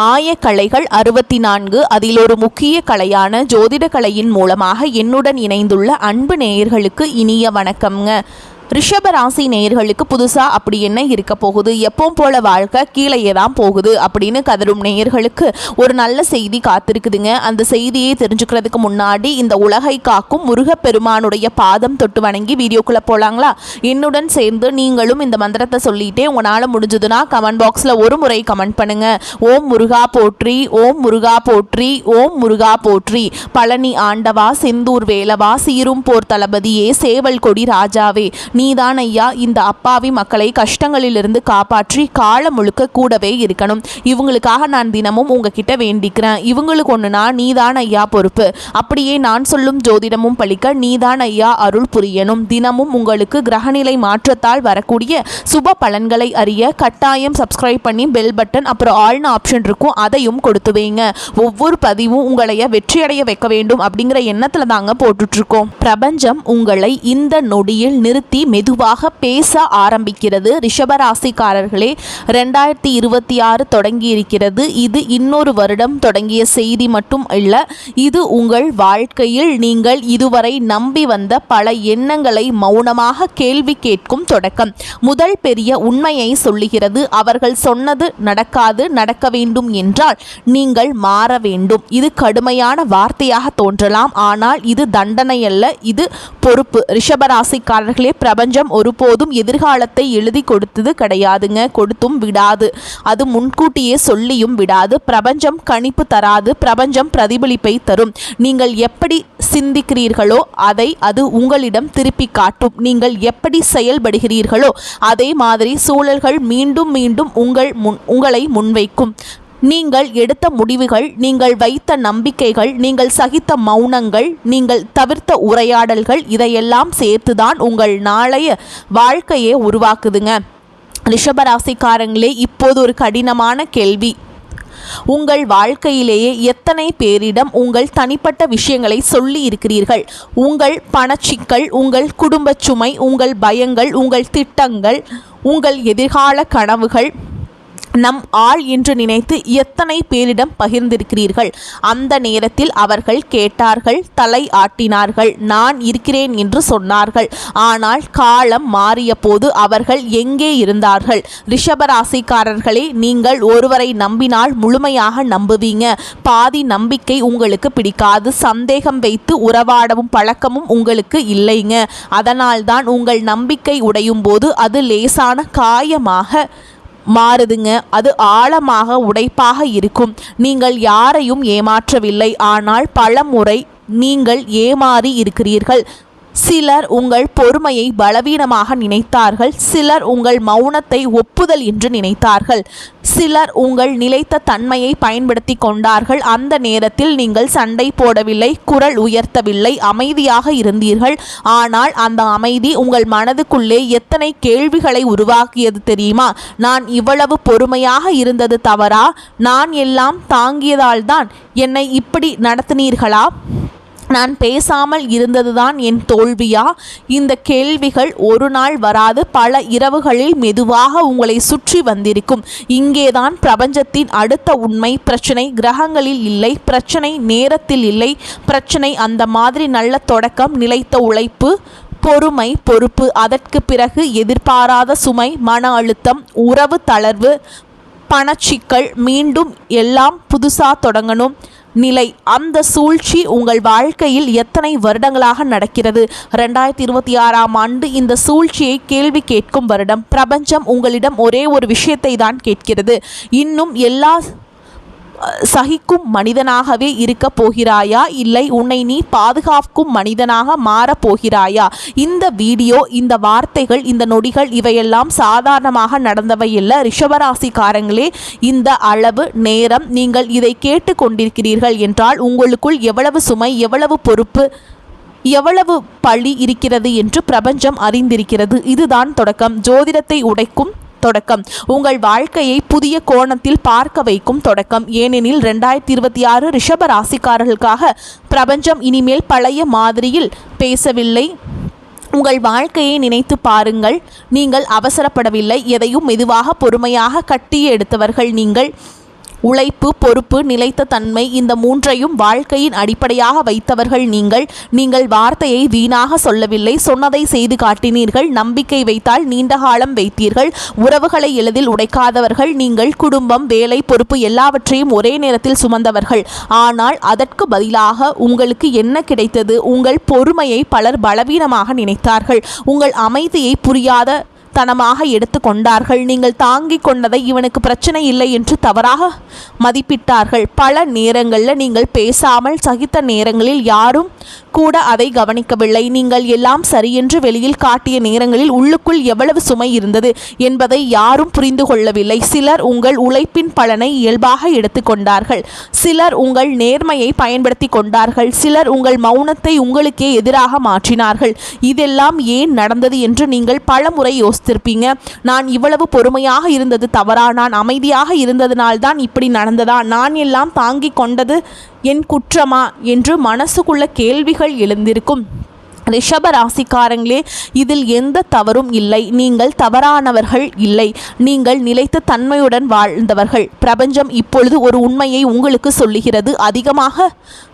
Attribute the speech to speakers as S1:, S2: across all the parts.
S1: ஆயக்கலைகள் 64 அதில் ஒரு முக்கிய கலையான ஜோதிட கலையின் மூலமாக என்னுடன் இணைந்துள்ள அன்பு நேயர்களுக்கு இனிய வணக்கம்ங்க. ரிஷபராசி நேயர்களுக்கு புதுசாக அப்படி என்ன இருக்க போகுது, எப்பவும் போல வாழ்க்கை கீழே தான் போகுது அப்படின்னு கதரும் நேயர்களுக்கு ஒரு நல்ல செய்தி காத்திருக்குதுங்க. அந்த செய்தியை தெரிஞ்சுக்கிறதுக்கு முன்னாடி இந்த உலகை காக்கும் முருகப்பெருமானுடைய பாதம் தொட்டு வணங்கி வீடியோக்குள்ளே போகலாங்களா? என்னுடன் சேர்ந்து நீங்களும் இந்த மந்திரத்தை சொல்லிட்டே உங்களால் முடிஞ்சதுன்னா கமெண்ட் பாக்ஸில் ஒரு முறை கமெண்ட் பண்ணுங்க. ஓம் முருகா போற்றி, ஓம் முருகா போற்றி, ஓம் முருகா போற்றி. பழனி ஆண்டவா, செந்தூர் வேலவா, சீரும் போர் தளபதியே, சேவல் கொடி ராஜாவே, நீதான் ஐயா இந்த அப்பாவி மக்களை கஷ்டங்களிலிருந்து காப்பாற்றி காலம் முழுக்க கூடவே இருக்கணும். இவங்களுக்காக நான் தினமும் உங்ககிட்ட வேண்டிக்கிறேன். இவங்களுக்கு ஒன்றுனா நீதான் ஐயா பொறுப்பு. அப்படியே நான் சொல்லும் ஜோதிடமும் பழிக்க நீதான் ஐயா அருள் புரியணும். தினமும் உங்களுக்கு கிரகநிலை மாற்றத்தால் வரக்கூடிய சுப பலன்களை அறிய கட்டாயம் சப்ஸ்கிரைப் பண்ணி பெல் பட்டன் அப்புறம் ஆல்னு ஆப்ஷன் இருக்கும், அதையும் கொடுத்து வைங்க. ஒவ்வொரு பதிவும் உங்களைய வெற்றியடைய வைக்க வேண்டும் அப்படிங்கிற எண்ணத்தில் தாங்க போட்டுட்ருக்கோம். பிரபஞ்சம் உங்களை இந்த நொடியில் நிறுத்தி மெதுவாக பேச ஆரம்பிக்கிறது. ரிஷபராசிக்காரர்களே, 2026 தொடங்கி இருக்கிறது. இது இன்னொரு வருடம் தொடங்கிய செய்தி மட்டும் இல்லை, இது உங்கள் வாழ்க்கையில் நீங்கள் இதுவரை நம்பி வந்த பல எண்ணங்களை மௌனமாக கேள்வி கேட்கும் தொடக்கம். முதல் பெரிய உண்மையை சொல்லுகிறது. அவர்கள் சொன்னது நடக்காது, நடக்க வேண்டும் என்றால் நீங்கள் மாற வேண்டும். இது கடுமையான வார்த்தையாக தோன்றலாம், ஆனால் இது தண்டனை அல்ல, இது பொறுப்பு. ரிஷபராசிக்காரர்களே, பிரபஞ்சம் ஒருபோதும் எதிர்காலத்தை எழுதி கொடுத்தது கிடையாதுங்க, கொடுத்தும் விடாது. அது முன்கூட்டியே சொல்லியும் விடாது. பிரபஞ்சம் கணிப்பு தராது, பிரபஞ்சம் பிரதிபலிப்பை தரும். நீங்கள் எப்படி சிந்திக்கிறீர்களோ அதை அது உங்களிடம் திருப்பி காட்டும். நீங்கள் எப்படி செயல்படுகிறீர்களோ அதே மாதிரி சூழல்கள் மீண்டும் மீண்டும் உங்களை முன்வைக்கும். நீங்கள் எடுத்த முடிவுகள், நீங்கள் வைத்த நம்பிக்கைகள், நீங்கள் சகித்த மௌனங்கள், நீங்கள் தவிர்த்த உரையாடல்கள், இதையெல்லாம் சேர்த்துதான் உங்கள் நாளைய வாழ்க்கையை உருவாக்குதுங்க. ரிஷபராசிக்காரங்களே, இப்போது ஒரு கடினமான கேள்வி. உங்கள் வாழ்க்கையிலேயே எத்தனை பேரிடம் உங்கள் தனிப்பட்ட விஷயங்களை சொல்லி இருக்கிறீர்கள்? உங்கள் பணச்சிக்கல், உங்கள் குடும்ப சுமை, உங்கள் பயங்கள், உங்கள் திட்டங்கள், உங்கள் எதிர்கால கனவுகள், நம் ஆள் என்று நினைத்து எத்தனை பேரிடம் பகிர்ந்திருக்கிறீர்கள்? அந்த நேரத்தில் அவர்கள் கேட்டார்கள், தலை ஆட்டினார்கள், நான் இருக்கிறேன் என்று சொன்னார்கள். ஆனால் காலம் மாறிய போது அவர்கள் எங்கே இருந்தார்கள்? ரிஷபராசிக்காரர்களே, நீங்கள் ஒருவரை நம்பினால் முழுமையாக நம்புவீங்க. பாதி நம்பிக்கை உங்களுக்கு பிடிக்காது. சந்தேகம் வைத்து உறவாடவும் பழக்கமும் உங்களுக்கு இல்லைங்க. அதனால்தான் உங்கள் நம்பிக்கை உடையும் போது அது லேசான காயமாக மாறுதுங்க. அது ஆழமாக உடைப்பாக இருக்கும். நீங்கள் யாரையும் ஏமாற்றவில்லை, ஆனால் பல முறை நீங்கள் ஏமாறி இருக்கிறீர்கள். சிலர் உங்கள் பொறுமையை பலவீனமாக நினைத்தார்கள், சிலர் உங்கள் மௌனத்தை ஒப்புதல் என்று நினைத்தார்கள், சிலர் உங்கள் நிலைத்த தன்மையை பயன்படுத்தி கொண்டார்கள். அந்த நேரத்தில் நீங்கள் சண்டை போடவில்லை, குரல் உயர்த்தவில்லை, அமைதியாக இருந்தீர்கள். ஆனால் அந்த அமைதி உங்கள் மனதுக்குள்ளே எத்தனை கேள்விகளை உருவாக்கியது தெரியுமா? நான் இவ்வளவு பொறுமையாக இருந்தது தவறா? நான் எல்லாம் தாங்கியதால்தான் என்னை இப்படி நடத்தினீர்களா? நான் பேசாமல் இருந்ததுதான் என் தோல்வியா? இந்த கேள்விகள் ஒரு நாள் வராது, பல இரவுகளில் மெதுவாக உங்களை சுற்றி வந்திருக்கும். இங்கேதான் பிரபஞ்சத்தின் அடுத்த உண்மை. பிரச்சனை கிரகங்களில் இல்லை, பிரச்சனை நேரத்தில் இல்லை, பிரச்சனை அந்த மாதிரி நல்ல தொடக்கம், நிலைத்த உழைப்பு, பொறுமை, பொறுப்பு, அதற்கு பிறகு எதிர்பாராத சுமை, மன அழுத்தம், உறவு தளர்வு, பணச்சிக்கல், மீண்டும் எல்லாம் புதுசா தொடங்கணும் நிலை. அந்த சூழ்ச்சி உங்கள் வாழ்க்கையில் எத்தனை வருடங்களாக நடக்கிறது? 2026ஆம் ஆண்டு இந்த சூழ்ச்சியை கேள்வி கேட்கும் வருடம். பிரபஞ்சம் உங்களிடம் ஒரே ஒரு விஷயத்தை தான் கேட்கிறது. இன்னும் எல்லா சகிக்கும் மனிதனாகவே இருக்க போகிறாயா, இல்லை உன்னை நீ பாதுகாக்கும் மனிதனாக மாறப்போகிறாயா? இந்த வீடியோ, இந்த வார்த்தைகள், இந்த நொடிகள் இவையெல்லாம் சாதாரணமாக நடந்தவை இல்லை. ரிஷபராசிக்காரங்களே, இந்த அளவு நேரம் நீங்கள் இதை கேட்டு கொண்டிருக்கிறீர்கள் என்றால் உங்களுக்குள் எவ்வளவு சுமை, எவ்வளவு பொறுப்பு, எவ்வளவு பழி இருக்கிறது என்று பிரபஞ்சம் அறிந்திருக்கிறது. இதுதான் தொடக்கம். ஜோதிடத்தை உடைக்கும் தொடக்கம். உங்கள் வாழ்க்கையை புதிய கோணத்தில் பார்க்க வைக்கும் தொடக்கம். ஏனெனில் 2026 ரிஷப ராசிக்காரர்களுக்காக பிரபஞ்சம் இனிமேல் பழைய மாதிரியில் பேசவில்லை. உங்கள் வாழ்க்கையை நினைத்து பாருங்கள். நீங்கள் அவசரப்படவில்லை, எதையும் மெதுவாக பொறுமையாக கட்டி எடுத்தவர்கள் நீங்கள். உழைப்பு, பொறுப்பு, நிலைத்த தன்மை, இந்த மூன்றையும் வாழ்க்கையின் அடிப்படையாக வைத்தவர்கள் நீங்கள் வார்த்தையை வீணாக சொல்லவில்லை, சொன்னதை செய்து காட்டினீர்கள். நம்பிக்கை வைத்தால் நீண்ட காலம் வைத்தீர்கள். உறவுகளை எளிதில் உடைக்காதவர்கள் நீங்கள். குடும்பம், வேலை, பொறுப்பு எல்லாவற்றையும் ஒரே நேரத்தில் சுமந்தவர்கள். ஆனால் அதற்கு பதிலாக உங்களுக்கு என்ன கிடைத்தது? உங்கள் பொறுமையை பலர் பலவீனமாக நினைத்தார்கள். உங்கள் அமைதியை புரியாத தனமாக எடுத்து கொண்டார்கள். நீங்கள் தாங்கிக் கொண்டதை இவனுக்கு பிரச்சனை இல்லை என்று தவறாக மதிப்பிட்டார்கள். பல நேரங்களில் நீங்கள் பேசாமல் சகித்த நேரங்களில் யாரும் கூட அதை கவனிக்கவில்லை. நீங்கள் எல்லாம் சரியென்று வெளியில் காட்டிய நேரங்களில் உள்ளுக்குள் எவ்வளவு சுமை இருந்தது என்பதை யாரும் புரிந்து கொள்ளவில்லை. சிலர் உங்கள் உழைப்பின் பலனை இயல்பாக எடுத்துக்கொண்டார்கள். சிலர் உங்கள் நேர்மையை பயன்படுத்தி கொண்டார்கள். சிலர் உங்கள் மௌனத்தை உங்களுக்கே எதிராக மாற்றினார்கள். இதெல்லாம் ஏன் நடந்தது என்று நீங்கள் பல முறை யோசித்திருப்பீங்க. நான் இவ்வளவு பொறுமையாக இருந்தது தவறா? நான் அமைதியாக இருந்ததினால்தான் இப்படி நடந்ததா? நான் எல்லாம் தாங்கிக் கொண்டது என் குற்றமா என்று மனசுக்குள்ள கேள்விகள் எழுந்திருக்கும். ரிஷப ராசிக்காரங்களே, இதில் எந்த தவறும் இல்லை. நீங்கள் தவறானவர்கள் இல்லை. நீங்கள் நிலைத்த தன்மையுடன் வாழ்ந்தவர்கள். பிரபஞ்சம் இப்பொழுது ஒரு உண்மையை உங்களுக்கு சொல்லுகிறது. அதிகமாக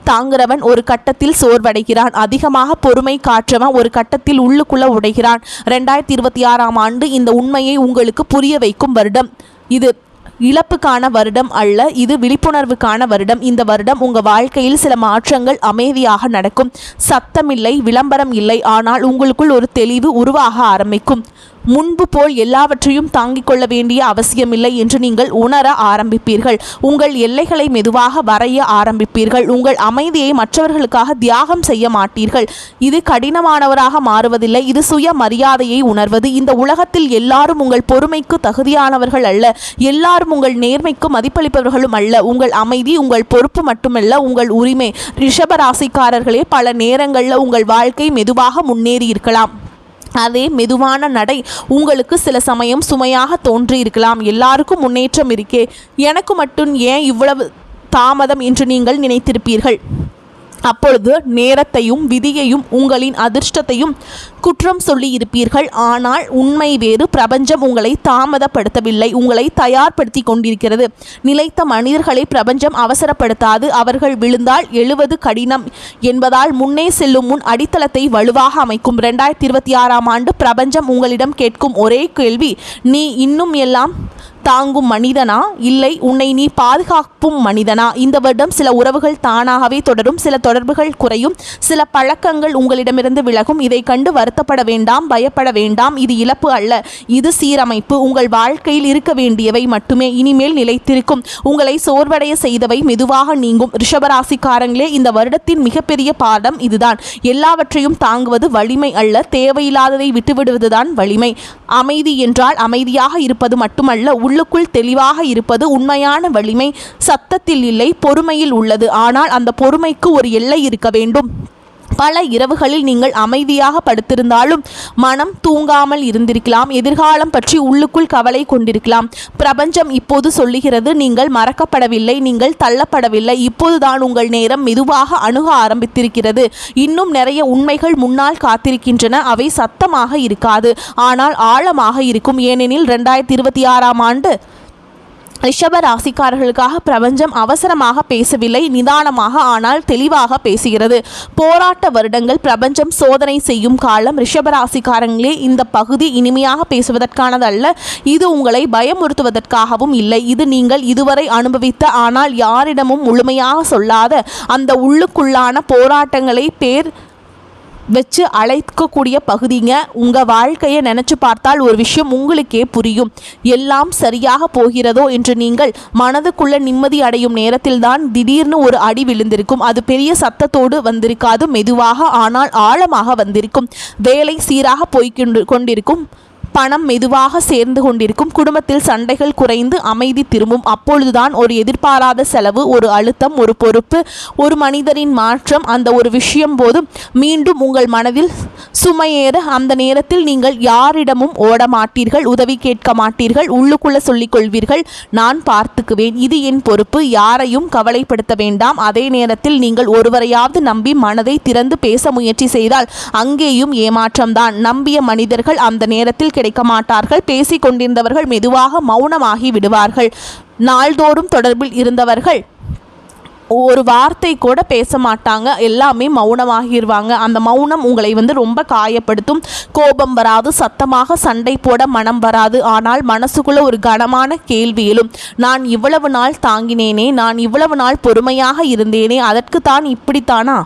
S1: தாங்குறவன் ஒரு கட்டத்தில் சோர்வடைகிறான். அதிகமாக பொறுமை காற்றவன் ஒரு கட்டத்தில் உள்ளுக்குள்ள உடைகிறான். 2026ஆம் ஆண்டு இந்த உண்மையை உங்களுக்கு புரிய வைக்கும் வருடம். இது இழப்புக்கான வருடம் அல்ல, இது விழிப்புணர்வுக்கான வருடம். இந்த வருடம் உங்கள் வாழ்க்கையில் சில மாற்றங்கள் அமைதியாக நடக்கும். சத்தமில்லை, விளம்பரம் இல்லை, ஆனால் உங்களுக்குள் ஒரு தெளிவு உருவாக ஆரம்பிக்கும். முன்பு போல் எல்லாவற்றையும் தாங்கிக் கொள்ள வேண்டிய அவசியமில்லை என்று நீங்கள் உணர ஆரம்பிப்பீர்கள். உங்கள் எல்லைகளை மெதுவாக வரைய ஆரம்பிப்பீர்கள். உங்கள் அமைதியை மற்றவர்களுக்காக தியாகம் செய்ய மாட்டீர்கள். இது கடினமானவராக மாறுவதில்லை, இது சுய மரியாதையை உணர்வது. இந்த உலகத்தில் எல்லாரும் உங்கள் பொறுமைக்கு தகுதியானவர்கள் அல்ல. எல்லாரும் உங்கள் நேர்மைக்கு மதிப்பளிப்பவர்களும் அல்ல. உங்கள் அமைதி உங்கள் பொறுப்பு மட்டுமல்ல, உங்கள் உரிமை. ரிஷப ராசிக்காரர்களே, பல நேரங்களில் உங்கள் வாழ்க்கை மெதுவாக முன்னேறி இருக்கலாம். அதே மெதுவான நடை உங்களுக்கு சில சமயம் சுமையாக தோன்றியிருக்கலாம். எல்லாருக்கும் முன்னேற்றம் இருக்கே, எனக்கு மட்டும் ஏன் இவ்வளவு தாமதம் என்று நீங்கள் நினைத்திருப்பீர்கள். அப்பொழுது நேரத்தையும் விதியையும் உங்களின் அதிர்ஷ்டத்தையும் குற்றம் சொல்லி இருப்பீர்கள். ஆனால் உண்மை வேறு. பிரபஞ்சம் உங்களை தாமதப்படுத்தவில்லை, உங்களை தயார்படுத்தி கொண்டிருக்கிறது. நிலைத்த மனிதர்களை பிரபஞ்சம் அவசரப்படுத்தாது. அவர்கள் விழுந்தால் எழுவது கடினம் என்பதால் முன்னே செல்லும் முன் அடித்தளத்தை வலுவாக அமைக்கும். 2026ஆம் ஆண்டு பிரபஞ்சம் உங்களிடம் கேட்கும் ஒரே கேள்வி, நீ இன்னும் எல்லாம் தாங்கும் மனிதனா, இல்லை உன்னை நீ பாதுகாப்பும் மனிதனா? இந்த வருடம் சில உறவுகள் தானாகவே தொடரும், சில தொடர்புகள் குறையும், சில பழக்கங்கள் உங்களிடமிருந்து விலகும். இதை கண்டு வருத்தப்பட வேண்டாம், பயப்பட வேண்டாம். இது இழப்பு அல்ல, இது சீரமைப்பு. உங்கள் வாழ்க்கையில் இருக்க வேண்டியவை மட்டுமே இனிமேல் நிலைத்திருக்கும். உங்களை சோர்வடைய செய்தவை மெதுவாக நீங்கும். ரிஷபராசிக்காரங்களே, இந்த வருடத்தின் மிகப்பெரிய பாடம் இதுதான். எல்லாவற்றையும் தாங்குவது வலிமை அல்ல, தேவையில்லாததை விட்டுவிடுவதுதான் வலிமை. அமைதி என்றால் அமைதியாக இருப்பது மட்டுமல்ல, உள்ளுக்குள் தெளிவாக இருப்பது. உண்மையான வலிமை சத்தத்தில் இல்லை, பொறுமையில் உள்ளது. ஆனால் அந்த பொறுமைக்கு ஒரு எல்லை இருக்க வேண்டும். பல இரவுகளில் நீங்கள் அமைதியாக படுத்திருந்தாலும் மனம் தூங்காமல் இருந்திருக்கலாம். எதிர்காலம் பற்றி உள்ளுக்குள் கவலை கொண்டிருக்கலாம். பிரபஞ்சம் இப்போது சொல்லுகிறது, நீங்கள் மறக்கப்படவில்லை, நீங்கள் தள்ளப்படவில்லை. இப்போதுதான் உங்கள் நேரம் மெதுவாக அணுக ஆரம்பித்திருக்கிறது. இன்னும் நிறைய உண்மைகள் முன்னால் காத்திருக்கின்றன. அவை சத்தமாக இருக்காது, ஆனால் ஆழமாக இருக்கும். ஏனெனில் 2026ஆம் ஆண்டு ரிஷப ராசிக்காரர்களுக்காக பிரபஞ்சம் அவசரமாக பேசவில்லை, நிதானமாக ஆனால் தெளிவாக பேசுகிறது. போராட்ட வருடங்கள், பிரபஞ்சம் சோதனை செய்யும் காலம். ரிஷப ராசிக்காரங்களே, இந்த பகுதி இனிமையாக பேசுவதற்கானதல்ல, இது உங்களை பயமுறுத்துவதற்காகவும் இல்லை. இது நீங்கள் இதுவரை அனுபவித்த ஆனால் யாரிடமும் முழுமையாக சொல்லாத அந்த உள்ளுக்குள்ளான போராட்டங்களை வச்சு அழைக்கக்கூடிய பகுதிங்க. உங்கள் வாழ்க்கையை நினச்சி பார்த்தால் ஒரு விஷயம் உங்களுக்கே புரியும். எல்லாம் சரியாக போகிறதோ என்று நீங்கள் மனதுக்குள்ள நிம்மதி அடையும் நேரத்தில்தான் திடீர்னு ஒரு அடி விழுந்திருக்கும். அது பெரிய சத்தத்தோடு வந்திருக்காது, மெதுவாக ஆனால் ஆழமாக வந்திருக்கும். வேலை சீராக கொண்டிருக்கும், பணம் மெதுவாக சேர்ந்து கொண்டிருக்கும், குடும்பத்தில் சண்டைகள் குறைந்து அமைதி திரும்பும். அப்பொழுதுதான் ஒரு எதிர்பாராத செலவு, ஒரு அழுத்தம், ஒரு பொறுப்பு, ஒரு மனிதரின் மாற்றம், அந்த ஒரு விஷயம் போது மீண்டும் உங்கள் மனதில் சுமையேற. அந்த நேரத்தில் நீங்கள் யாரிடமும் ஓட மாட்டீர்கள், உதவி கேட்க மாட்டீர்கள். உள்ளுக்குள்ள சொல்லிக் கொள்வீர்கள், நான் பார்த்துக்குவேன், இது என் பொறுப்பு, யாரையும் கவலைப்படுத்த வேண்டாம். அதே நேரத்தில் நீங்கள் ஒருவரையாவது நம்பி மனதை திறந்து பேச முயற்சி செய்தால் அங்கேயும் ஏமாற்றம்தான். நம்பிய மனிதர்கள் அந்த நேரத்தில் கிடைக்க மாட்டார்கள். பேசிக் கொண்டிருந்தவர்கள் மெதுவாக மௌனமாகி விடுவார்கள். நாள்தோறும் தொடர்பில் இருந்தவர்கள் ஒரு வார்த்தை கூட பேச மாட்டாங்க, எல்லாமே மௌனமாகிடுவாங்க. அந்த மௌனம் உங்களை ரொம்ப காயப்படுத்தும். கோபம் வராது, சத்தமாக சண்டை போட மனம் வராது. ஆனால் மனசுக்குள்ள ஒரு கனமான கேள்வி எழும். நான் இவ்வளவு நாள் தாங்கினேனே, நான் இவ்வளவு நாள் பொறுமையாக இருந்தேனே, அதற்கு தான் இப்படித்தானா?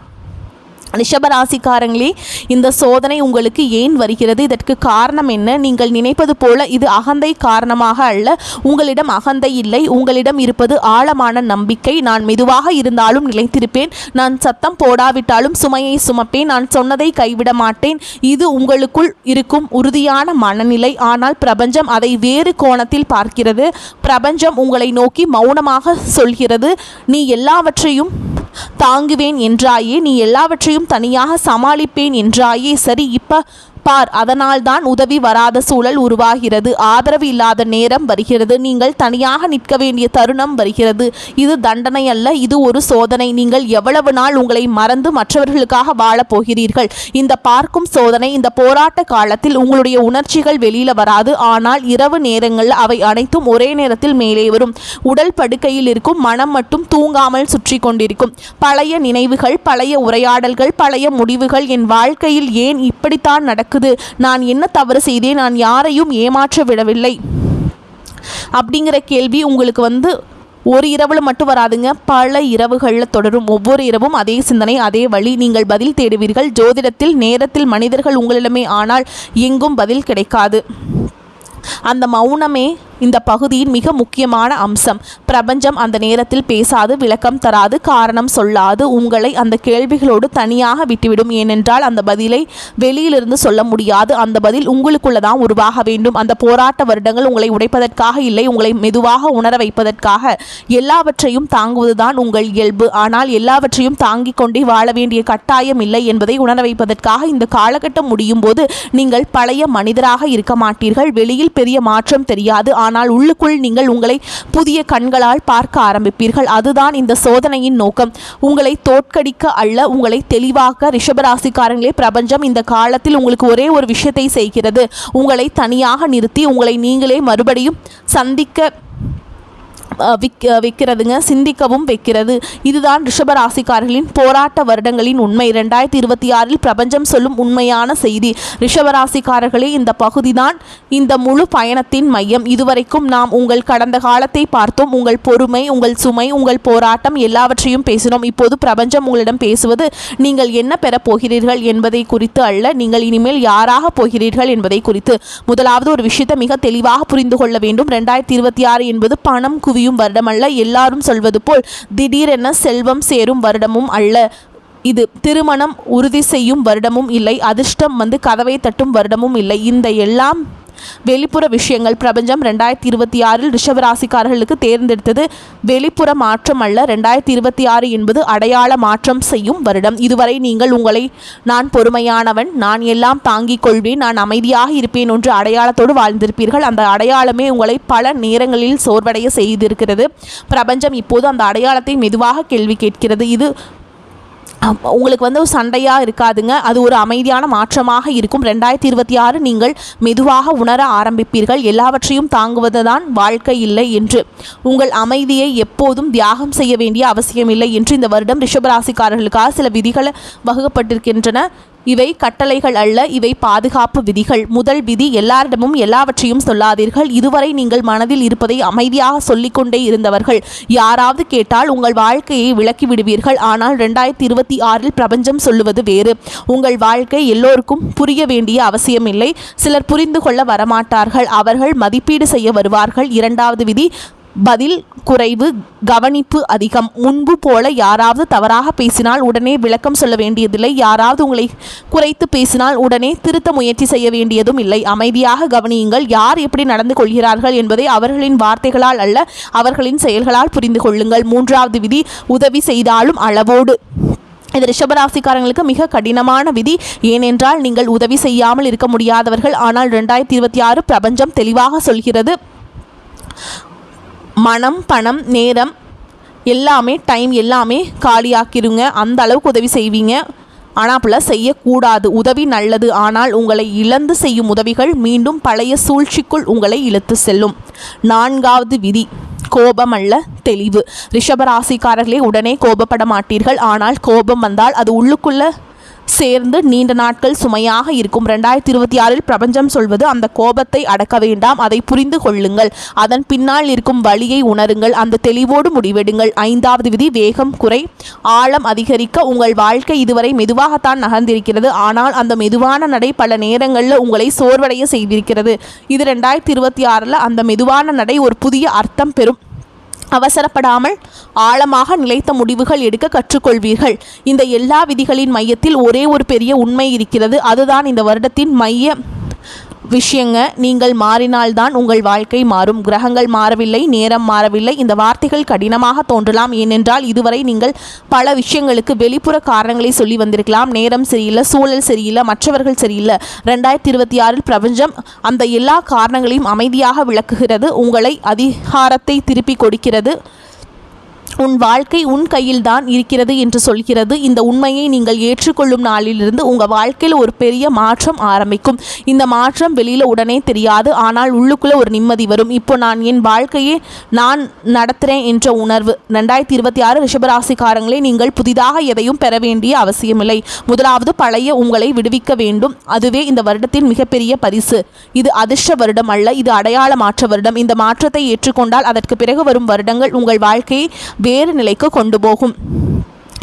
S1: ரிஷபராசிக்காரங்களே, இந்த சோதனை உங்களுக்கு ஏன் வருகிறது? இதற்கு காரணம் என்ன? நீங்கள் நினைப்பது போல இது அகந்தை காரணமாக அல்ல. உங்களிடம் அகந்தை இல்லை. உங்களிடம் இருப்பது ஆழமான நம்பிக்கை. நான் மெதுவாக இருந்தாலும் நிலைத்திருப்பேன், நான் சத்தம் போடாவிட்டாலும் சுமையை சுமப்பேன், நான் சொன்னதை கைவிட மாட்டேன். இது உங்களுக்குள் இருக்கும் உறுதியான மனநிலை. ஆனால் பிரபஞ்சம் அதை வேறு கோணத்தில் பார்க்கிறது. பிரபஞ்சம் உங்களை நோக்கி மௌனமாக சொல்கிறது, நீ எல்லாவற்றையும் தாங்குவேன் என்றாயே, நீ எல்லாவற்றையும் தனியாக சமாளிப்பேன் என்றாயே, சரி இப்ப பார். அதனால்தான் உதவி வராத சூழல் உருவாகிறது, ஆதரவு இல்லாத நேரம் வருகிறது, நீங்கள் தனியாக நிற்க வேண்டிய தருணம் வருகிறது. இது தண்டனை அல்ல, இது ஒரு சோதனை. நீங்கள் எவ்வளவு நாள் உங்களை மறந்து மற்றவர்களுக்காக வாழப் போகிறீர்கள்? இந்த பார்க்கும் சோதனை. இந்த போராட்ட காலத்தில் உங்களுடைய உணர்ச்சிகள் வெளியில வராது, ஆனால் இரவு நேரங்களில் அவை அனைத்தும் ஒரே நேரத்தில் மேலே வரும். உடல் படுக்கையில் இருக்கும், மனம் மட்டும் தூங்காமல் சுற்றி கொண்டிருக்கும். பழைய நினைவுகள், பழைய உரையாடல்கள், பழைய முடிவுகள். என் வாழ்க்கையில் ஏன் இப்படித்தான் நடக்கும்? நான் என்ன தவறு செய்தேன்? நான் யாரையும் ஏமாற்ற விடவில்லை அப்படிங்கிற கேள்வி உங்களுக்கு ஒரு இரவுல மட்டும் வராதுங்க, பல இரவுகளில் தொடரும். ஒவ்வொரு இரவும் அதே சிந்தனை, அதே வழி. நீங்கள் பதில் தேடுவீர்கள் ஜோதிடத்தில், நேரத்தில், மனிதர்கள் உங்களிடமே. ஆனால் எங்கும் பதில் கிடைக்காது. அந்த மௌனமே இந்த பகுதியின் மிக முக்கியமான அம்சம். பிரபஞ்சம் அந்த நேரத்தில் பேசாது, விளக்கம் தராது, காரணம் சொல்லாது. உங்களை அந்த கேள்விகளோடு தனியாக விட்டுவிடும். ஏனென்றால் அந்த பதிலை வெளியிலிருந்து சொல்ல முடியாது. அந்த பதில் உங்களுக்குள்ளதான் உருவாக வேண்டும். அந்த போராட்ட வருடங்கள் உங்களை உடைப்பதற்காக இல்லை, உங்களை மெதுவாக உணர வைப்பதற்காக. எல்லாவற்றையும் தாங்குவதுதான் உங்கள் இயல்பு. ஆனால் எல்லாவற்றையும் தாங்கிக் கொண்டே வாழ வேண்டிய கட்டாயம் இல்லை என்பதை உணர வைப்பதற்காக இந்த காலகட்டம் முடியும் போது நீங்கள் பழைய மனிதராக இருக்க மாட்டீர்கள். வெளியில் பெரிய மாற்றம் தெரியாது, ஆனால் உள்ளுக்குள் நீங்கள் உங்களை புதிய கண்களால் பார்க்க ஆரம்பிப்பீர்கள். அதுதான் இந்த சோதனையின் நோக்கம், உங்களை தோற்கடிக்க அல்ல, உங்களை தெளிவாக்க. ரிஷபராசிக்காரங்களே, பிரபஞ்சம் இந்த காலத்தில் உங்களுக்கு ஒரே ஒரு விஷயத்தை செய்கிறது, உங்களை தனியாக நிறுத்தி உங்களை நீங்களே மறுபடியும் சந்திக்க வைக்கிறதுங்க, சிந்திக்கவும் வைக்கிறது. இதுதான் ரிஷபராசிக்காரர்களின் போராட்ட வருடங்களின் உண்மை. 2026 பிரபஞ்சம் சொல்லும் உண்மையான செய்தி. ரிஷபராசிக்காரர்களே, இந்த பகுதிதான் இந்த முழு பயணத்தின் மையம். இதுவரைக்கும் நாம் உங்கள் கடந்த காலத்தை பார்த்தோம். உங்கள் பொறுமை, உங்கள் சுமை, உங்கள் போராட்டம் எல்லாவற்றையும் பேசினோம். இப்போது பிரபஞ்சம் உங்களிடம் பேசுவது நீங்கள் என்ன பெறப் போகிறீர்கள் என்பதை குறித்து அல்ல, நீங்கள் இனிமேல் யாராக போகிறீர்கள் என்பதை குறித்து. முதலாவது ஒரு விஷயத்தை மிக தெளிவாக புரிந்து கொள்ள வேண்டும். 2026 என்பது பணம் குவியும் வருடம் அல்ல. எல்லாரும் சொல்வது போல் திடீரென செல்வம் சேரும் வருடமும் அல்ல. இது திருமணம் உறுதி செய்யும் வருடமும் இல்லை. அதிர்ஷ்டம் கதவை தட்டும் வருடமும் இல்லை. இந்த எல்லாம் வெளிப்புற விஷயங்கள். பிரபஞ்சம் 2026 ரிஷபராசிக்காரர்களுக்கு தேர்ந்தெடுத்தது வெளிப்புற மாற்றம் அல்ல. 2026 என்பது அடையாள மாற்றம் செய்யும் வருடம். இதுவரை நீங்கள் உங்களை நான் பொறுமையானவன், நான் எல்லாம் தாங்கிக் கொள்வேன், நான் அமைதியாக இருப்பேன் என்று அடையாளத்தோடு வாழ்ந்திருப்பீர்கள். அந்த அடையாளமே உங்களை பல நேரங்களில் சோர்வடைய செய்திருக்கிறது. பிரபஞ்சம் இப்போது அந்த அடையாளத்தை மெதுவாக கேள்வி கேட்கிறது. இது உங்களுக்கு ஒரு சண்டையாக இருக்காதுங்க, அது ஒரு அமைதியான மாற்றமாக இருக்கும். 2026 நீங்கள் மெதுவாக உணர ஆரம்பிப்பீர்கள், எல்லாவற்றையும் தாங்குவதுதான் வாழ்க்கை இல்லை என்று. உங்கள் அமைதியை எப்போதும் தியாகம் செய்ய வேண்டிய அவசியமில்லை என்று இந்த வருடம் ரிஷபராசிக்காரர்களுக்காக சில விதிகள் வகுக்கப்பட்டிருக்கின்றன. இவை கட்டளைகள் அல்ல, இவை பாதுகாப்பு விதிகள். முதல் விதி, எல்லாரிடமும் எல்லாவற்றையும் சொல்லாதீர்கள். இதுவரை நீங்கள் மனதில் இருப்பதை அமைதியாக சொல்லிக்கொண்டே இருந்தவர்கள் யாராவது கேட்டால் உங்கள் வாழ்க்கையை விளக்கி விடுவீர்கள். ஆனால் 2026 பிரபஞ்சம் சொல்லுவது வேறு. உங்கள் வாழ்க்கை எல்லோருக்கும் புரிய வேண்டிய அவசியமில்லை. சிலர் புரிந்து கொள்ள வரமாட்டார்கள், அவர்கள் மதிப்பீடு செய்ய வருவார்கள். இரண்டாவது விதி, பதில் குறைவு, கவனிப்பு அதிகம். முன்பு போல யாராவது தவறாக பேசினால் உடனே விளக்கம் சொல்ல வேண்டியதில்லை. யாராவது உங்களை குறைத்து பேசினால் உடனே திருத்த முயற்சி செய்ய வேண்டியதும் இல்லை. அமைதியாக கவனியுங்கள். யார் எப்படி நடந்து கொள்கிறார்கள் என்பதை அவர்களின் வார்த்தைகளால் அல்ல, அவர்களின் செயல்களால் புரிந்து கொள்ளுங்கள். மூன்றாவது விதி, உதவி செய்தாலும் அளவோடு. இது ரிஷபராசிக்காரங்களுக்கு மிக கடினமான விதி. ஏனென்றால் நீங்கள் உதவி செய்யாமல் இருக்க முடியாதவர்கள். ஆனால் 2026 பிரபஞ்சம் தெளிவாக சொல்கிறது, மனம், பணம், நேரம் எல்லாமே, டைம் எல்லாமே காலியாக்கிருங்க. அந்த அளவுக்கு உதவி செய்வீங்க. ஆனால் அப்படிலாம் செய்யக்கூடாது. உதவி நல்லது, ஆனால் உங்களை இழந்து செய்யும் உதவிகள் மீண்டும் பழைய சூழ்ச்சிக்குள் உங்களை இழுத்து செல்லும். நான்காவது விதி, கோபம் அல்ல, தெளிவு. ரிஷபராசிக்காரர்களே, உடனே கோபப்பட மாட்டீர்கள். ஆனால் கோபம் வந்தால் அது உள்ளுக்குள்ள சேர்ந்து நீண்ட நாட்கள் சுமையாக இருக்கும். 2026 பிரபஞ்சம் சொல்வது அந்த கோபத்தை அடக்க வேண்டாம், அதை புரிந்து கொள்ளுங்கள். அதன் பின்னால் இருக்கும் வழியை உணருங்கள். அந்த தெளிவோடு முடிவெடுங்கள். 5வது விதி, வேகம் குறை, ஆழம் அதிகரிக்க. உங்கள் வாழ்க்கை இதுவரை மெதுவாகத்தான் நகர்ந்திருக்கிறது. ஆனால் அந்த மெதுவான நடை பல நேரங்களில் உங்களை சோர்வடைய செய்திருக்கிறது. இது 2026 அந்த மெதுவான நடை ஒரு புதிய அர்த்தம் பெறும். அவசரப்படாமல் ஆழமாக நிலைத்த முடிவுகள் எடுக்க கற்றுக்கொள்வீர்கள். இந்த எல்லா விதிகளின் மையத்தில் ஒரே ஒரு பெரிய உண்மை இருக்கிறது. அதுதான் இந்த வருடத்தின் மைய விஷயங்க. நீங்கள் மாறினால்தான் உங்கள் வாழ்க்கை மாறும். கிரகங்கள் மாறவில்லை, நேரம் மாறவில்லை. இந்த வார்த்தைகள் கடினமாக தோன்றலாம். ஏனென்றால் இதுவரை நீங்கள் பல விஷயங்களுக்கு வெளிப்புற காரணங்களை சொல்லி வந்திருக்கலாம். நேரம் சரியில்லை, சூழல் சரியில்லை, மற்றவர்கள் சரியில்லை. 2026 பிரபஞ்சம் அந்த எல்லா காரணங்களையும் அமைதியாக விளக்குகிறது. உங்களை அதிகாரத்தை திருப்பி கொடுக்கிறது. உன் வாழ்க்கை உன் கையில் தான் இருக்கிறது என்று சொல்கிறது. இந்த உண்மையை நீங்கள் ஏற்றுக்கொள்ளும் நாளிலிருந்து உங்கள் வாழ்க்கையில் ஒரு பெரிய மாற்றம் ஆரம்பிக்கும். இந்த மாற்றம் வெளியில் உடனே தெரியாது, ஆனால் உள்ளுக்குள்ளே ஒரு நிம்மதி வரும். இப்போ நான் என் வாழ்க்கையை நான் நடத்துகிறேன் என்ற உணர்வு. 2026 ரிஷபராசிக்காரங்களே, நீங்கள் புதிதாக எதையும் பெற வேண்டிய அவசியமில்லை. முதலாவது பழைய உங்களை விடுவிக்க வேண்டும். அதுவே இந்த வருடத்தின் மிகப்பெரிய பரிசு. இது அதிர்ஷ்ட வருடம் அல்ல, இது அடையாள மாற்ற வருடம். இந்த மாற்றத்தை ஏற்றுக்கொண்டால் அதற்கு பிறகு வரும் வருடங்கள் உங்கள் வாழ்க்கையை வேறு நிலைக்கு கொண்டு போகும்.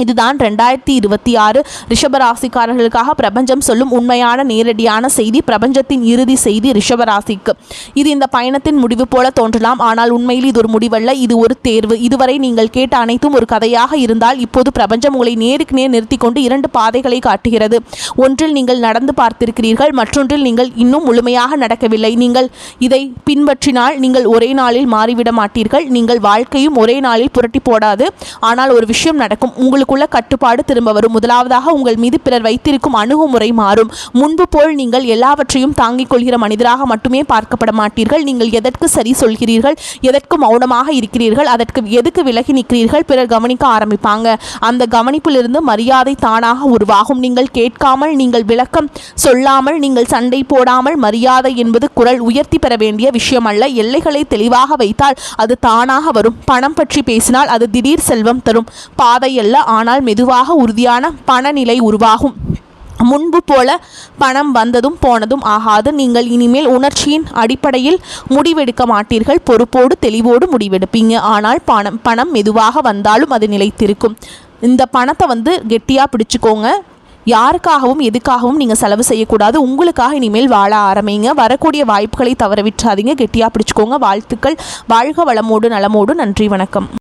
S1: இதுதான் 2026 ரிஷபராசிக்காரர்களுக்காக பிரபஞ்சம் சொல்லும் உண்மையான நேரடியான செய்தி, பிரபஞ்சத்தின் இறுதி செய்தி ரிஷபராசிக்கு. இது இந்த பயணத்தின் முடிவு போல தோன்றலாம், ஆனால் உண்மையில் இது ஒரு முடிவல்ல, இது ஒரு தேர்வு. இதுவரை நீங்கள் கேட்ட அனைத்தும் ஒரு கதையாக இருந்தால் இப்போது பிரபஞ்சம் உங்களை நேருக்கு நேர் நிறுத்தி கொண்டு 2 பாதைகளை காட்டுகிறது. ஒன்றில் நீங்கள் நடந்து பார்த்திருக்கிறீர்கள், மற்றொன்றில் நீங்கள் இன்னும் முழுமையாக நடக்கவில்லை. நீங்கள் இதை பின்பற்றினால் நீங்கள் ஒரே நாளில் மாறிவிட மாட்டீர்கள். நீங்கள் வாழ்க்கையும் ஒரே நாளில் புரட்டி போடாது. ஆனால் ஒரு விஷயம் நடக்கும், உங்களுக்குள்ள கட்டுப்பாடு திரும்ப வரும். முதலாவதாக உங்கள் மீது பிறர் வைத்திருக்கும் அணுகுமுறை மாறும். முன்பு போல் நீங்கள் எல்லாவற்றையும் தாங்கிக் கொள்கிற மனிதராக மட்டுமே பார்க்கப்பட மாட்டீர்கள். நீங்கள் எதற்கு சரி சொல்கிறீர்கள், எதற்கு மௌனமாக இருக்கிறீர்கள், அதற்கு எதுக்கு விலகி நிற்கிறீர்கள், பிறர் கவனிக்க ஆரம்பிப்பாங்க. அந்த கவனிப்பிலிருந்து மரியாதை தானாக உருவாகும். நீங்கள் கேட்காமல், நீங்கள் விளக்கம் சொல்லாமல், நீங்கள் சண்டை போடாமல். மரியாதை என்பது குரல் உயர்த்தி பெற வேண்டிய விஷயம் அல்ல. எல்லைகளை தெளிவாக வைத்தால் அது தானாக வரும். பணம் பற்றி பேசினால் அது திடீர் செல்வம் தரும் பாதை அல்ல, ஆனால் மெதுவாக உறுதியான பணநிலை உருவாகும். முன்பு போல பணம் வந்ததும் போனதும் ஆகாது. நீங்கள் இனிமேல் உணர்ச்சியின் அடிப்படையில் முடிவெடுக்க மாட்டீர்கள். பொறுப்போடு தெளிவோடு முடிவெடுப்பீங்க. ஆனால் பணம் மெதுவாக வந்தாலும் அது நிலைத்திருக்கும். இந்த பணத்தை கெட்டியாக பிடிச்சிக்கோங்க. யாருக்காகவும் எதுக்காகவும் நீங்கள் செலவு செய்யக்கூடாது. உங்களுக்காக இனிமேல் வாழ ஆரம்பிங்க. வரக்கூடிய வாய்ப்புகளை தவற விட்டுறாதீங்க. கெட்டியாக பிடிச்சிக்கோங்க. வாழ்த்துக்கள். வாழ்க வளமோடு நலமோடு. நன்றி, வணக்கம்.